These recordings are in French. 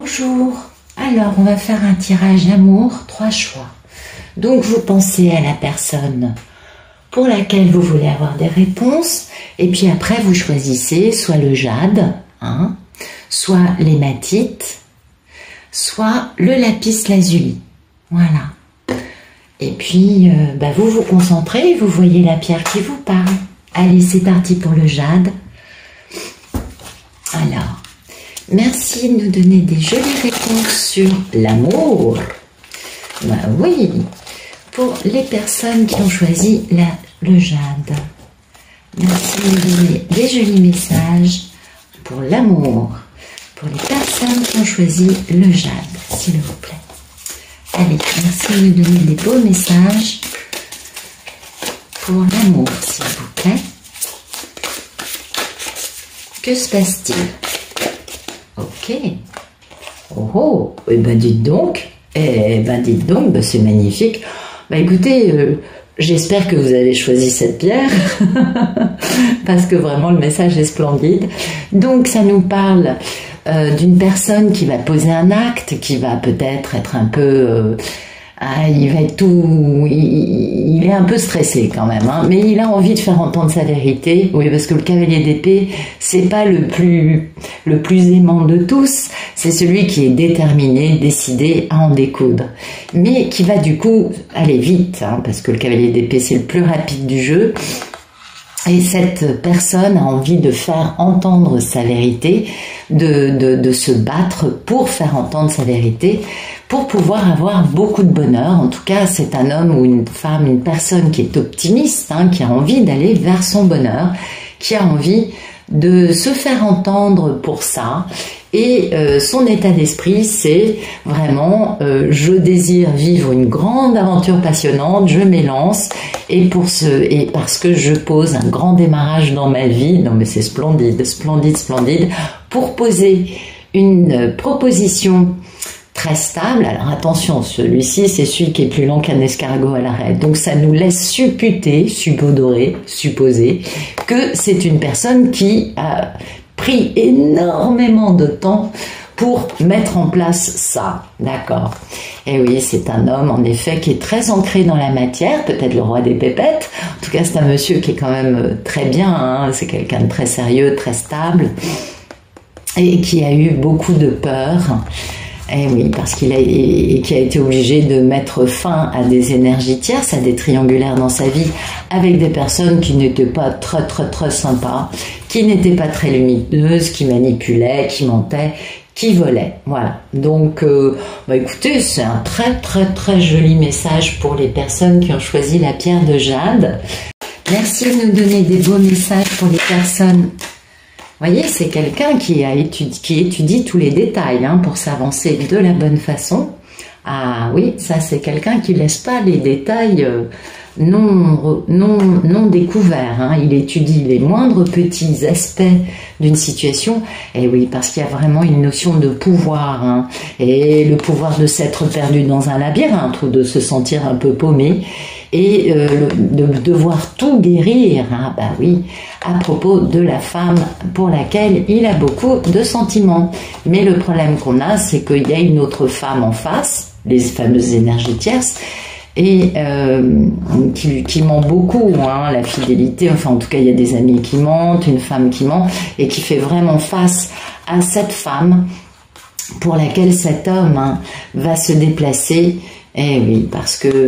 Bonjour, alors on va faire un tirage d'amour, 3 choix. Donc vous pensez à la personne pour laquelle vous voulez avoir des réponses, et puis après vous choisissez soit le jade, soit l'hématite, soit le lapis lazuli. Voilà. Et puis vous vous concentrez, vous voyez la pierre qui vous parle. Allez, c'est parti pour le jade. Alors, merci de nous donner des jolies réponses sur l'amour. Oui, pour les personnes qui ont choisi le jade. Merci de nous donner des jolis messages pour l'amour. Pour les personnes qui ont choisi le jade, s'il vous plaît. Allez, merci de nous donner des beaux messages pour l'amour, s'il vous plaît. Que se passe-t-il? Ok. Oh, eh ben dites donc, c'est magnifique. Écoutez, j'espère que vous avez choisi cette pierre, parce que vraiment le message est splendide. Donc ça nous parle d'une personne qui va poser un acte, qui va peut-être être un peu... il est un peu stressé quand même, mais il a envie de faire entendre sa vérité. Oui, parce que le cavalier d'épée, c'est pas le plus aimant de tous, c'est celui qui est déterminé, décidé à en découdre, mais qui va du coup aller vite, parce que le cavalier d'épée c'est le plus rapide du jeu. Et cette personne a envie de faire entendre sa vérité, de se battre pour faire entendre sa vérité, pour pouvoir avoir beaucoup de bonheur. En tout cas, c'est un homme ou une femme, une personne qui est optimiste, qui a envie d'aller vers son bonheur, qui a envie de se faire entendre pour ça. Et son état d'esprit, c'est vraiment je désire vivre une grande aventure passionnante, je m'élance, et parce que je pose un grand démarrage dans ma vie. Non mais c'est splendide, splendide, splendide, pour poser une proposition très stable. Alors attention, celui-ci c'est celui qui est plus lent qu'un escargot à l'arrêt, donc ça nous laisse supposer que c'est une personne qui a pris énormément de temps pour mettre en place ça, d'accord. Et oui, c'est un homme en effet qui est très ancré dans la matière, peut-être le roi des pépettes. En tout cas, c'est un monsieur qui est quand même très bien, c'est quelqu'un de très sérieux, très stable, et qui a eu beaucoup de peur. Et oui, parce qui a été obligé de mettre fin à des énergies tierces, à des triangulaires dans sa vie, avec des personnes qui n'étaient pas très très très sympas, qui n'étaient pas très lumineuses, qui manipulaient, qui mentaient, qui volaient. Voilà. Donc, écoutez, c'est un très très très joli message pour les personnes qui ont choisi la pierre de jade. Merci de nous donner des beaux messages pour les personnes. Vous voyez, c'est quelqu'un qui étudie tous les détails pour s'avancer de la bonne façon. Ah oui, ça c'est quelqu'un qui ne laisse pas les détails non découverts. Il étudie les moindres petits aspects d'une situation. Et oui, parce qu'il y a vraiment une notion de pouvoir. Et le pouvoir de s'être perdu dans un labyrinthe ou de se sentir un peu paumé. Et de devoir tout guérir, oui, à propos de la femme pour laquelle il a beaucoup de sentiments. Mais le problème qu'on a, c'est qu'il y a une autre femme en face, les fameuses énergies tierces, et qui ment beaucoup, la fidélité, enfin en tout cas il y a des amis qui mentent, une femme qui ment, et qui fait vraiment face à cette femme pour laquelle cet homme va se déplacer. Eh oui, parce que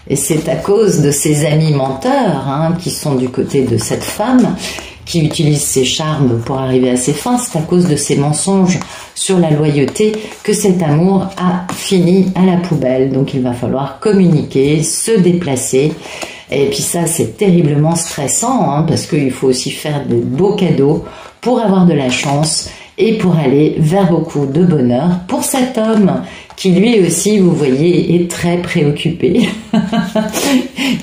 et c'est à cause de ces amis menteurs qui sont du côté de cette femme, qui utilise ses charmes pour arriver à ses fins, c'est à cause de ces mensonges sur la loyauté que cet amour a fini à la poubelle. Donc il va falloir communiquer, se déplacer. Et puis ça, c'est terriblement stressant, parce qu'il faut aussi faire de beaux cadeaux pour avoir de la chance et pour aller vers beaucoup de bonheur pour cet homme qui lui aussi, vous voyez, est très préoccupé.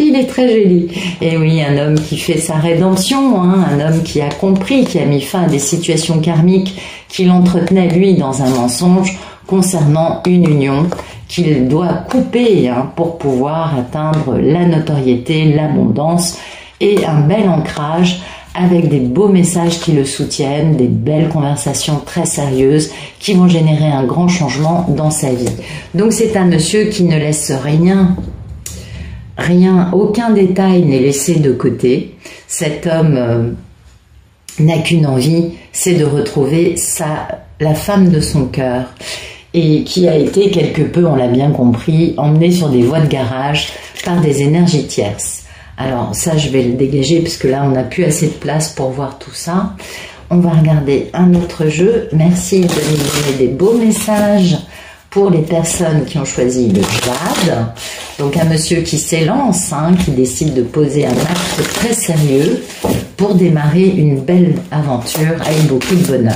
Il est très joli. Et oui, un homme qui fait sa rédemption, un homme qui a compris, qui a mis fin à des situations karmiques qu'il entretenait, lui, dans un mensonge concernant une union qu'il doit couper pour pouvoir atteindre la notoriété, l'abondance et un bel ancrage avec des beaux messages qui le soutiennent, des belles conversations très sérieuses qui vont générer un grand changement dans sa vie. Donc c'est un monsieur qui ne laisse rien, aucun détail n'est laissé de côté. Cet homme n'a qu'une envie, c'est de retrouver la femme de son cœur, et qui a été quelque peu, on l'a bien compris, emmenée sur des voies de garage par des énergies tierces. Alors ça, je vais le dégager parce que là, on n'a plus assez de place pour voir tout ça. On va regarder un autre jeu. Merci de nous donner des beaux messages pour les personnes qui ont choisi le jade. Donc un monsieur qui s'élance, qui décide de poser un acte très sérieux pour démarrer une belle aventure avec beaucoup de bonheur.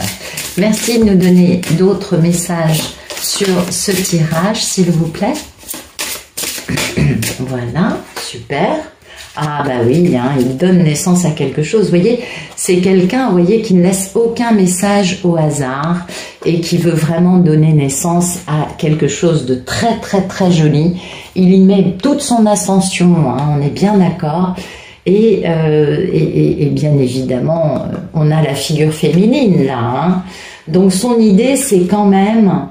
Merci de nous donner d'autres messages sur ce tirage, s'il vous plaît. Voilà, super. Ah bah oui, il donne naissance à quelque chose. Vous voyez, c'est quelqu'un, qui ne laisse aucun message au hasard et qui veut vraiment donner naissance à quelque chose de très très très joli. Il y met toute son attention, on est bien d'accord. Et bien évidemment, on a la figure féminine là. Donc son idée, c'est quand même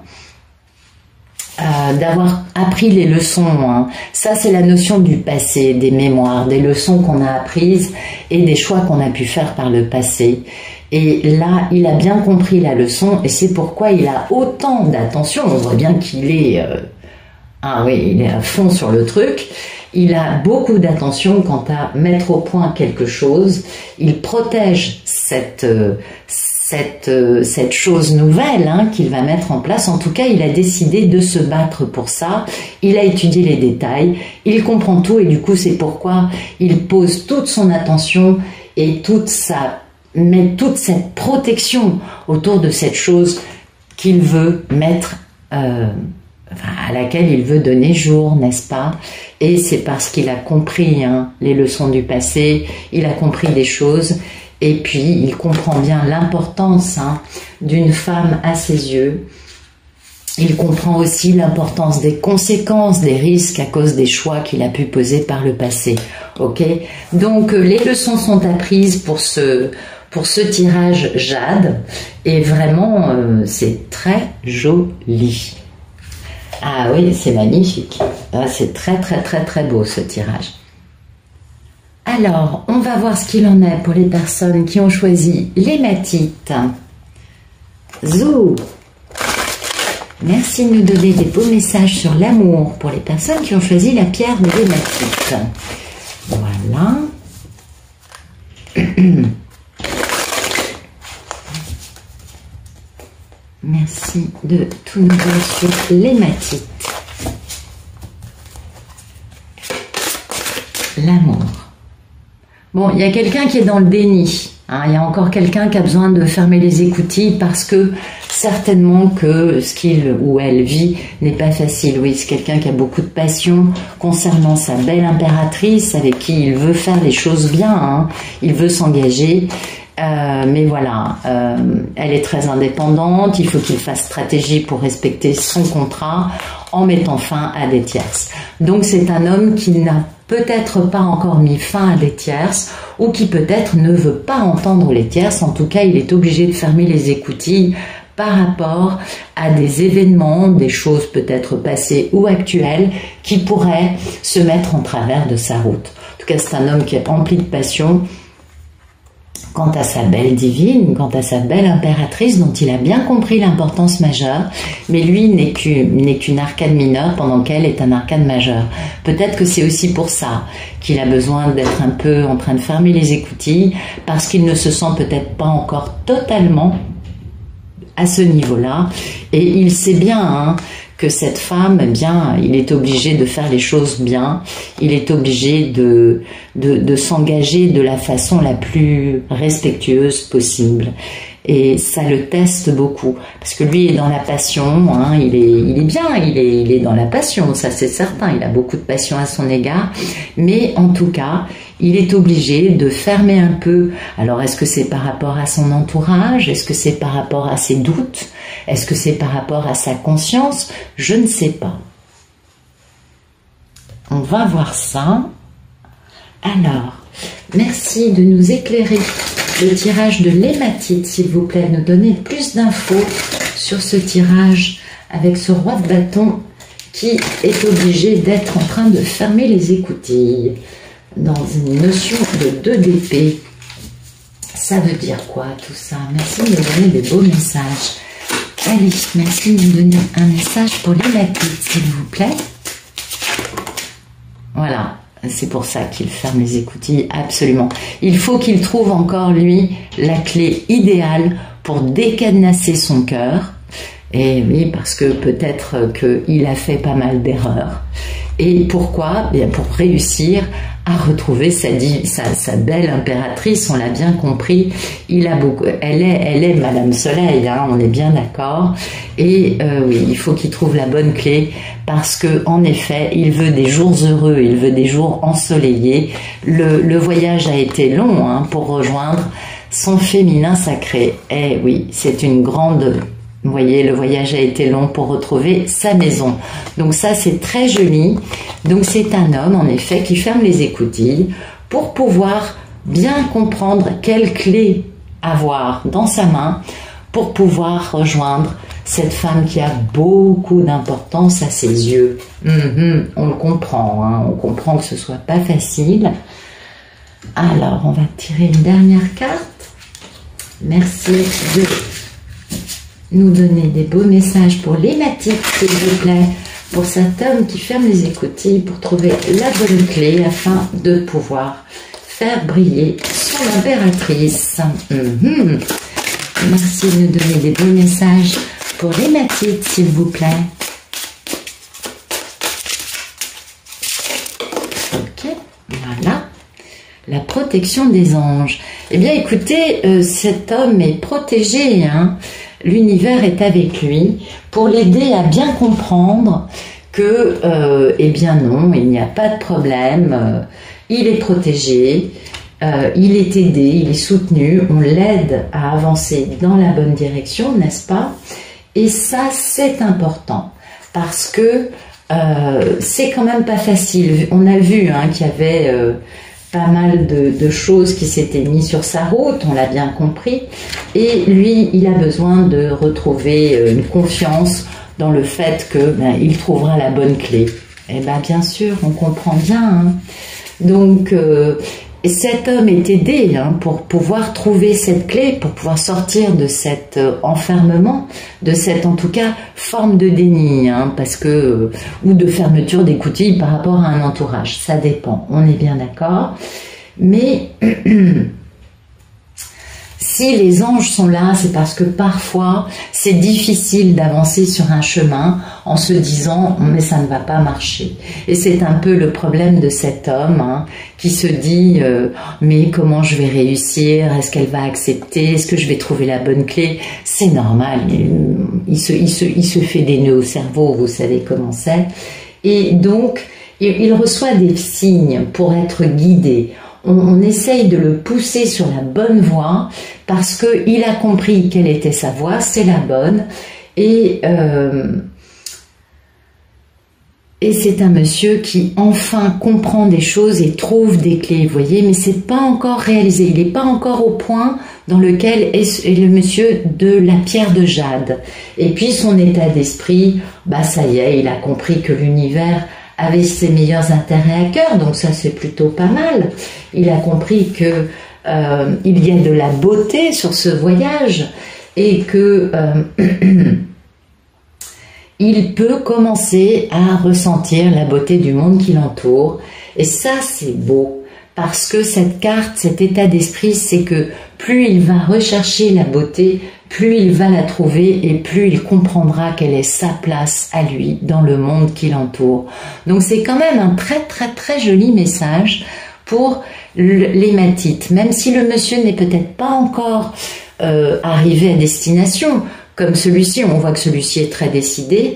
d'avoir appris les leçons. Ça, c'est la notion du passé, des mémoires, des leçons qu'on a apprises et des choix qu'on a pu faire par le passé. Et là, il a bien compris la leçon et c'est pourquoi il a autant d'attention. On voit bien qu'il est... il est à fond sur le truc. Il a beaucoup d'attention quant à mettre au point quelque chose. Il protège cette chose nouvelle qu'il va mettre en place. En tout cas, il a décidé de se battre pour ça. Il a étudié les détails, il comprend tout et du coup, c'est pourquoi il pose toute son attention et met toute cette protection autour de cette chose qu'il veut mettre, à laquelle il veut donner jour, n'est-ce pas? Et c'est parce qu'il a compris les leçons du passé, il a compris des choses. Et puis, il comprend bien l'importance d'une femme à ses yeux. Il comprend aussi l'importance des conséquences, des risques à cause des choix qu'il a pu poser par le passé. Ok? Donc, les leçons sont apprises pour ce tirage jade. Et vraiment, c'est très joli. Ah oui, c'est magnifique. C'est très, très, très, très beau ce tirage. Alors, on va voir ce qu'il en est pour les personnes qui ont choisi l'hématite. Zou! Merci de nous donner des beaux messages sur l'amour pour les personnes qui ont choisi la pierre de l'hématite. Voilà. Merci de tout nous dire sur l'hématite. L'amour. Bon, il y a quelqu'un qui est dans le déni. Il y a encore quelqu'un qui a besoin de fermer les écoutilles parce que certainement que ce qu'il ou elle vit n'est pas facile. Oui, c'est quelqu'un qui a beaucoup de passion concernant sa belle impératrice avec qui il veut faire les choses bien. Il veut s'engager. Mais voilà, elle est très indépendante. Il faut qu'il fasse stratégie pour respecter son contrat en mettant fin à des tierces. Donc c'est un homme qui n'a peut-être pas encore mis fin à des tierces ou qui peut-être ne veut pas entendre les tierces. En tout cas, il est obligé de fermer les écoutilles par rapport à des événements, des choses peut-être passées ou actuelles qui pourraient se mettre en travers de sa route. En tout cas, c'est un homme qui est rempli de passion quant à sa belle divine, quant à sa belle impératrice dont il a bien compris l'importance majeure, mais lui n'est qu'une arcane mineure pendant qu'elle est un arcane majeur. Peut-être que c'est aussi pour ça qu'il a besoin d'être un peu en train de fermer les écoutilles, parce qu'il ne se sent peut-être pas encore totalement à ce niveau-là, et il sait bien que cette femme, eh bien, il est obligé de faire les choses bien, il est obligé de s'engager de la façon la plus respectueuse possible. Et ça le teste beaucoup, parce que lui est dans la passion, il est bien, il est dans la passion, ça c'est certain, il a beaucoup de passion à son égard, mais en tout cas, il est obligé de fermer un peu. Alors est-ce que c'est par rapport à son entourage? Est-ce que c'est par rapport à ses doutes? Est-ce que c'est par rapport à sa conscience? Je ne sais pas. On va voir ça. Alors, merci de nous éclairer le tirage de l'hématite, s'il vous plaît, nous donner plus d'infos sur ce tirage avec ce roi de bâton qui est obligé d'être en train de fermer les écoutilles dans une notion de 2 d'épée. Ça veut dire quoi tout ça? Merci de me donner des beaux messages. Allez, merci de me donner un message pour l'hématite, s'il vous plaît. Voilà, c'est pour ça qu'il ferme les écoutilles, absolument. Il faut qu'il trouve encore, lui, la clé idéale pour décadenasser son cœur. Et oui, parce que peut-être qu'il a fait pas mal d'erreurs. Et pourquoi? Bien, pour réussir à retrouver sa belle impératrice, on l'a bien compris. Elle est Madame Soleil, hein, on est bien d'accord. Et oui, il faut qu'il trouve la bonne clé parce que en effet, il veut des jours heureux, il veut des jours ensoleillés. Le voyage a été long hein, pour rejoindre son féminin sacré. Et oui, c'est une grande... Vous voyez, le voyage a été long pour retrouver sa maison. Donc ça, c'est très joli. Donc c'est un homme, en effet, qui ferme les écoutilles pour pouvoir bien comprendre quelle clé avoir dans sa main pour pouvoir rejoindre cette femme qui a beaucoup d'importance à ses yeux. On le comprend, hein, on comprend que ce soit pas facile. Alors, on va tirer une dernière carte. Merci de nous donner des beaux messages pour l'hématite, s'il vous plaît, pour cet homme qui ferme les écoutilles pour trouver la bonne clé afin de pouvoir faire briller son impératrice. Merci de nous donner des beaux messages pour l'hématite, s'il vous plaît. Ok, voilà. La protection des anges. Eh bien, écoutez, cet homme est protégé, hein. L'univers est avec lui pour l'aider à bien comprendre que, eh bien non, il n'y a pas de problème, il est protégé, il est aidé, il est soutenu, on l'aide à avancer dans la bonne direction, n'est-ce pas? Et ça, c'est important parce que c'est quand même pas facile. On a vu hein, qu'il y avait... pas mal de choses qui s'étaient mises sur sa route, on l'a bien compris, et lui, il a besoin de retrouver une confiance dans le fait que il trouvera la bonne clé. Et bien sûr, on comprend bien. Hein. Donc, cet homme est aidé hein, pour pouvoir trouver cette clé, pour pouvoir sortir de cet enfermement, de cette, en tout cas, forme de déni, hein, parce que, ou de fermeture d'écoutille par rapport à un entourage. Ça dépend, on est bien d'accord. Mais si les anges sont là, c'est parce que parfois, c'est difficile d'avancer sur un chemin en se disant « mais ça ne va pas marcher ». Et c'est un peu le problème de cet homme hein, qui se dit « mais comment je vais réussir? Est-ce qu'elle va accepter? Est-ce que je vais trouver la bonne clé ?» C'est normal, il se fait des nœuds au cerveau, vous savez comment c'est. Et donc, il reçoit des signes pour être guidé. On essaye de le pousser sur la bonne voie parce qu'il a compris quelle était sa voie, c'est la bonne. Et c'est un monsieur qui enfin comprend des choses et trouve des clés, vous voyez, mais c'est pas encore réalisé. Il n'est pas encore au point dans lequel est le monsieur de la pierre de jade. Et puis son état d'esprit, ça y est, il a compris que l'univers avait ses meilleurs intérêts à cœur, donc ça c'est plutôt pas mal. Il a compris que il y a de la beauté sur ce voyage et que il peut commencer à ressentir la beauté du monde qui l'entoure. Et ça c'est beau, parce que cette carte, cet état d'esprit, c'est que plus il va rechercher la beauté, plus il va la trouver et plus il comprendra quelle est sa place à lui dans le monde qui l'entoure. Donc c'est quand même un très très très joli message pour l'hématite, même si le monsieur n'est peut-être pas encore arrivé à destination, comme celui-ci, on voit que celui-ci est très décidé,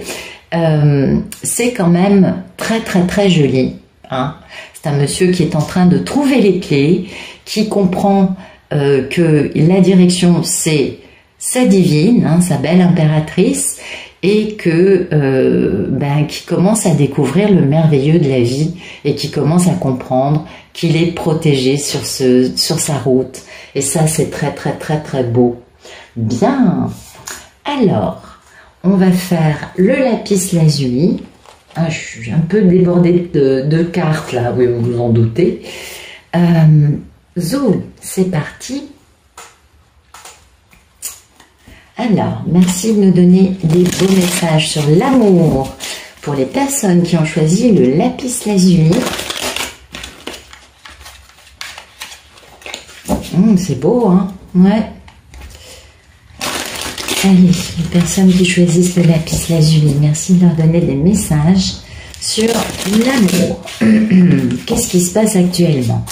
c'est quand même très très très joli. Hein. C'est un monsieur qui est en train de trouver les clés, qui comprend que la direction c'est sa divine, hein, sa belle impératrice, et qui commence à découvrir le merveilleux de la vie et qui commence à comprendre qu'il est protégé sur sa route. Et ça, c'est très très très très beau. Bien. Alors, on va faire le lapis lazuli. Ah, je suis un peu débordée de cartes là, oui, vous vous en doutez. Zo, c'est parti. Alors, merci de nous donner des beaux messages sur l'amour pour les personnes qui ont choisi le lapis lazuli. C'est beau, hein? Ouais. Allez, les personnes qui choisissent le lapis lazuli, merci de leur donner des messages sur l'amour. Qu'est-ce qui se passe actuellement?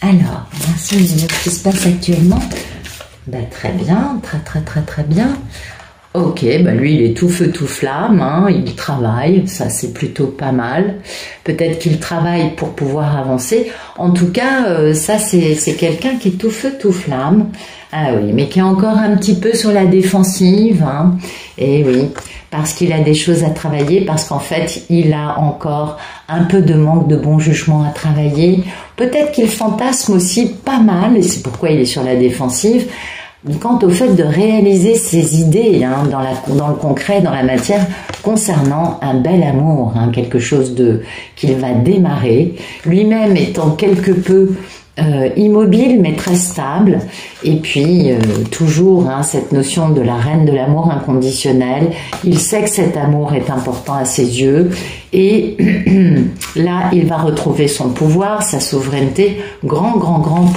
Alors, merci de dire ce qui se passe actuellement. Ben, très bien, très bien. Ok, ben lui il est tout feu tout flamme, hein, il travaille, ça c'est plutôt pas mal. Peut-être qu'il travaille pour pouvoir avancer. En tout cas, ça c'est quelqu'un qui est tout feu tout flamme. Ah oui, mais qui est encore un petit peu sur la défensive, hein. Et oui, parce qu'il a des choses à travailler, parce qu'en fait il a encore un peu de manque de bon jugement à travailler. Peut-être qu'il fantasme aussi pas mal, et c'est pourquoi il est sur la défensive, quant au fait de réaliser ses idées, hein, dans le concret, dans la matière, concernant un bel amour, hein, quelque chose qu'il va démarrer, lui-même étant quelque peu immobile mais très stable, et puis toujours, hein, cette notion de la reine de l'amour inconditionnel. Il sait que cet amour est important à ses yeux, et là il va retrouver son pouvoir, sa souveraineté, grand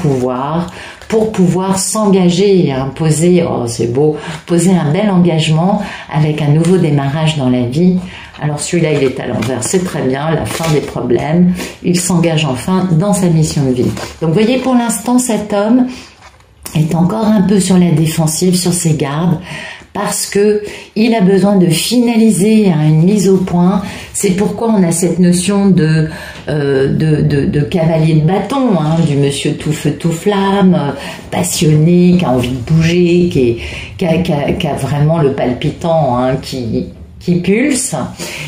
pouvoir, pour pouvoir s'engager, hein, poser, oh c'est beau, poser un bel engagement avec un nouveau démarrage dans la vie. Alors celui-là il est à l'envers, c'est très bien, la fin des problèmes, il s'engage enfin dans sa mission de vie. Donc vous voyez, pour l'instant cet homme est encore un peu sur la défensive, sur ses gardes, parce que il a besoin de finaliser, hein, une mise au point. C'est pourquoi on a cette notion de cavalier de bâton, hein, du monsieur tout feu tout flamme, passionné, qui a envie de bouger, qui a vraiment le palpitant, hein, qui pulse,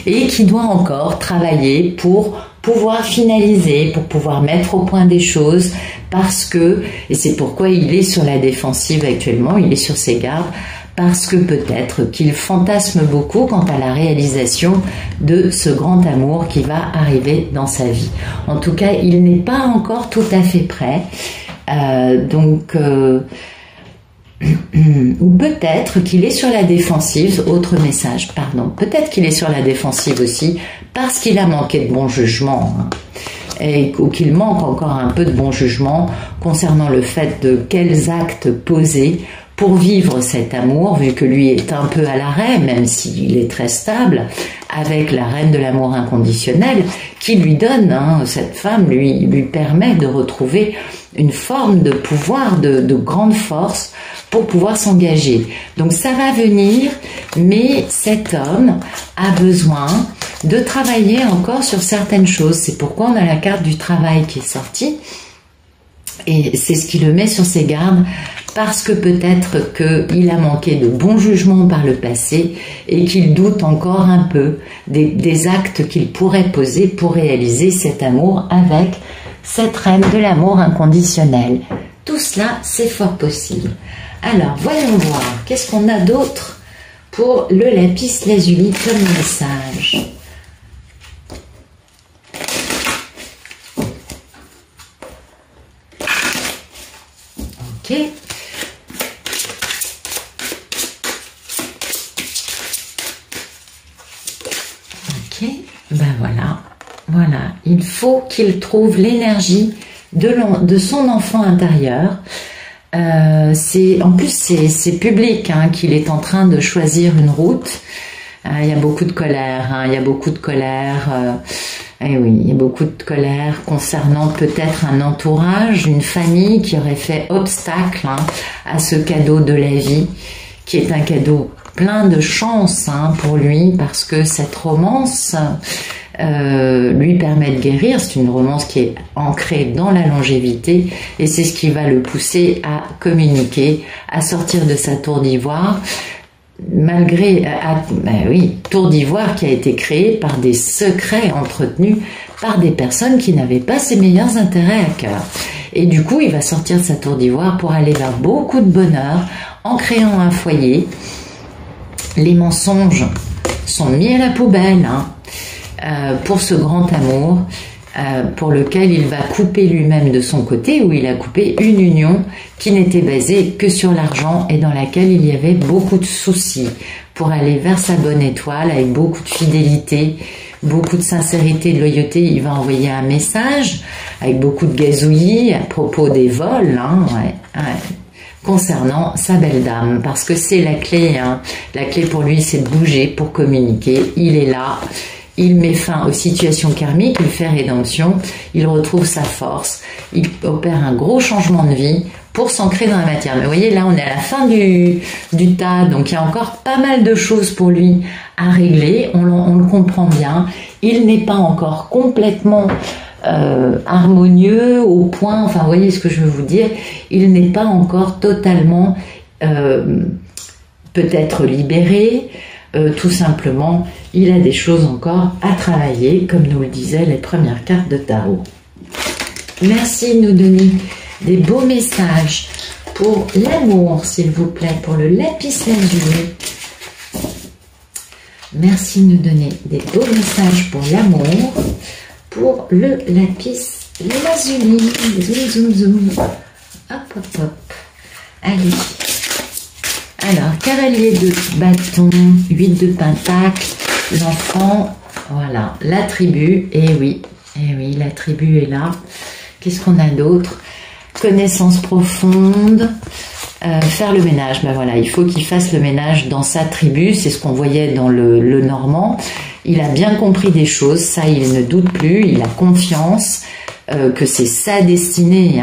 et qui doit encore travailler pour pouvoir finaliser, pour pouvoir mettre au point des choses, parce que, et c'est pourquoi il est sur la défensive actuellement, il est sur ses gardes, parce que peut-être qu'il fantasme beaucoup quant à la réalisation de ce grand amour qui va arriver dans sa vie. En tout cas, il n'est pas encore tout à fait prêt, ou peut-être qu'il est sur la défensive, autre message, pardon, peut-être qu'il est sur la défensive aussi parce qu'il a manqué de bon jugement, hein, ou qu'il manque encore un peu de bon jugement concernant le fait de quels actes poser pour vivre cet amour, vu que lui est un peu à l'arrêt, même s'il est très stable, avec la reine de l'amour inconditionnel, qui lui donne, hein, cette femme lui permet de retrouver une forme de pouvoir, de grande force, pour pouvoir s'engager. Donc ça va venir, mais cet homme a besoin de travailler encore sur certaines choses. C'est pourquoi on a la carte du travail qui est sortie, et c'est ce qui le met sur ses gardes, parce que peut-être qu'il a manqué de bon jugement par le passé et qu'il doute encore un peu des actes qu'il pourrait poser pour réaliser cet amour avec cette reine de l'amour inconditionnel. Tout cela, c'est fort possible. Alors, voyons voir, qu'est-ce qu'on a d'autre pour le lapis lazuli comme message? Ok. Ok, ben voilà, il faut qu'il trouve l'énergie de son enfant intérieur. En plus c'est public, hein, qu'il est en train de choisir une route. Il y a beaucoup de colère, hein, il y a beaucoup de colère. Et oui, il y a beaucoup de colère concernant peut-être un entourage, une famille qui aurait fait obstacle, hein, à ce cadeau de la vie, qui est un cadeau plein de chance, hein, pour lui, parce que cette romance lui permet de guérir. C'est une romance qui est ancrée dans la longévité et c'est ce qui va le pousser à communiquer, à sortir de sa tour d'ivoire. Malgré, tour d'ivoire qui a été créée par des secrets entretenus par des personnes qui n'avaient pas ses meilleurs intérêts à cœur. Et du coup, il va sortir de sa tour d'ivoire pour aller vers beaucoup de bonheur en créant un foyer. Les mensonges sont mis à la poubelle pour ce grand amour pour lequel il va couper lui-même de son côté, où il a coupé une union qui n'était basée que sur l'argent et dans laquelle il y avait beaucoup de soucis pour aller vers sa bonne étoile avec beaucoup de fidélité, beaucoup de sincérité, de loyauté. Il va envoyer un message avec beaucoup de gazouillis à propos des vols, concernant sa belle dame, parce que c'est la clé. La clé pour lui, c'est de bouger pour communiquer. Il est là. Il met fin aux situations karmiques, il fait rédemption, il retrouve sa force, il opère un gros changement de vie pour s'ancrer dans la matière. Mais vous voyez, là, on est à la fin du tas, donc il y a encore pas mal de choses pour lui à régler, on le comprend bien. Il n'est pas encore complètement harmonieux, au point, enfin, vous voyez ce que je veux vous dire, il n'est pas encore totalement peut-être libéré. Tout simplement, il a des choses encore à travailler, comme nous le disaient les premières cartes de tarot. Merci de nous donner des beaux messages pour l'amour, s'il vous plaît, pour le lapis lazuli. Merci de nous donner des beaux messages pour l'amour, pour le lapis lazuli. Zoom, zoom, zoom. Hop, hop, hop. Allez. Alors, cavalier de bâton, 8 de pentacle, l'enfant, voilà, la tribu, et oui, la tribu est là. Qu'est-ce qu'on a d'autre? Connaissance profonde, faire le ménage, ben voilà, il faut qu'il fasse le ménage dans sa tribu, c'est ce qu'on voyait dans le Normand. Il a bien compris des choses, ça il ne doute plus, il a confiance. Que c'est sa destinée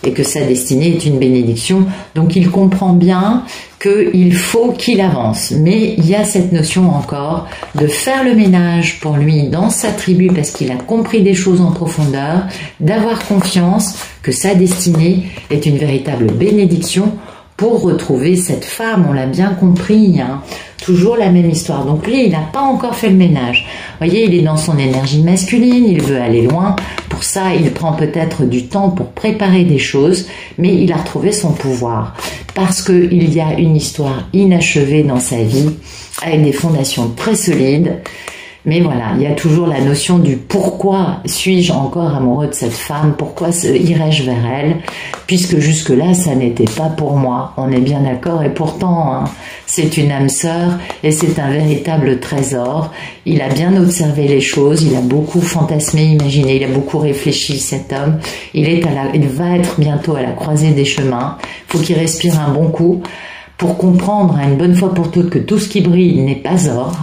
et que sa destinée est une bénédiction, donc il comprend bien qu'il faut qu'il avance, mais il y a cette notion encore de faire le ménage pour lui dans sa tribu parce qu'il a compris des choses en profondeur, d'avoir confiance que sa destinée est une véritable bénédiction pour retrouver cette femme, on l'a bien compris, toujours la même histoire. Donc lui, il n'a pas encore fait le ménage. Vous voyez, il est dans son énergie masculine, il veut aller loin. Pour ça, il prend peut-être du temps pour préparer des choses, mais il a retrouvé son pouvoir. Parce qu'il y a une histoire inachevée dans sa vie, avec des fondations très solides. Mais voilà, il y a toujours la notion du pourquoi suis-je encore amoureux de cette femme, pourquoi irais-je vers elle, puisque jusque-là, ça n'était pas pour moi. On est bien d'accord, et pourtant, c'est une âme sœur, et c'est un véritable trésor. Il a bien observé les choses, il a beaucoup fantasmé, imaginé, il a beaucoup réfléchi, cet homme. Il va être bientôt à la croisée des chemins. Il faut qu'il respire un bon coup. Pour comprendre une bonne fois pour toutes que tout ce qui brille n'est pas or,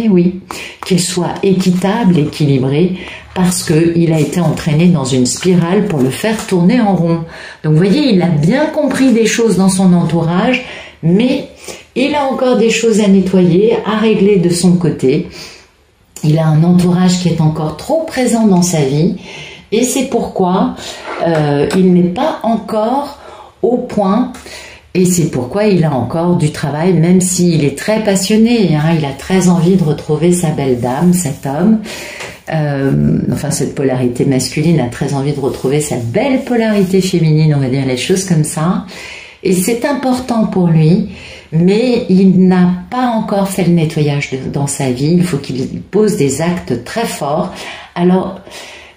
oui, qu'il soit équitable, équilibré, parce qu'il a été entraîné dans une spirale pour le faire tourner en rond. Donc vous voyez, il a bien compris des choses dans son entourage, mais il a encore des choses à nettoyer, à régler de son côté. Il a un entourage qui est encore trop présent dans sa vie, et c'est pourquoi il n'est pas encore au point. Et c'est pourquoi il a encore du travail, même s'il est très passionné. Il a très envie de retrouver sa belle dame, cet homme. Enfin, cette polarité masculine a très envie de retrouver sa belle polarité féminine, on va dire les choses comme ça. Et c'est important pour lui, mais il n'a pas encore fait le nettoyage dans sa vie. Il faut qu'il pose des actes très forts. Alors,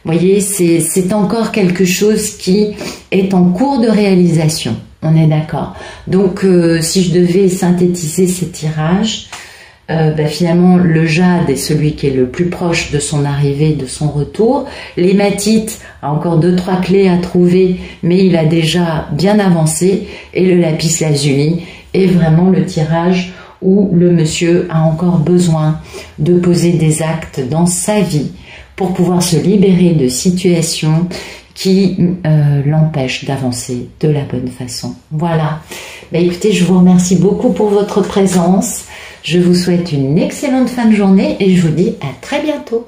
vous voyez, c'est encore quelque chose qui est en cours de réalisation. On est d'accord. Donc, si je devais synthétiser ces tirages, finalement, le jade est celui qui est le plus proche de son arrivée, de son retour. L'hématite a encore 2-3 clés à trouver, mais il a déjà bien avancé. Et le lapis lazuli est vraiment le tirage où le monsieur a encore besoin de poser des actes dans sa vie pour pouvoir se libérer de situations qui l'empêche d'avancer de la bonne façon. Voilà. Écoutez, je vous remercie beaucoup pour votre présence. Je vous souhaite une excellente fin de journée et je vous dis à très bientôt.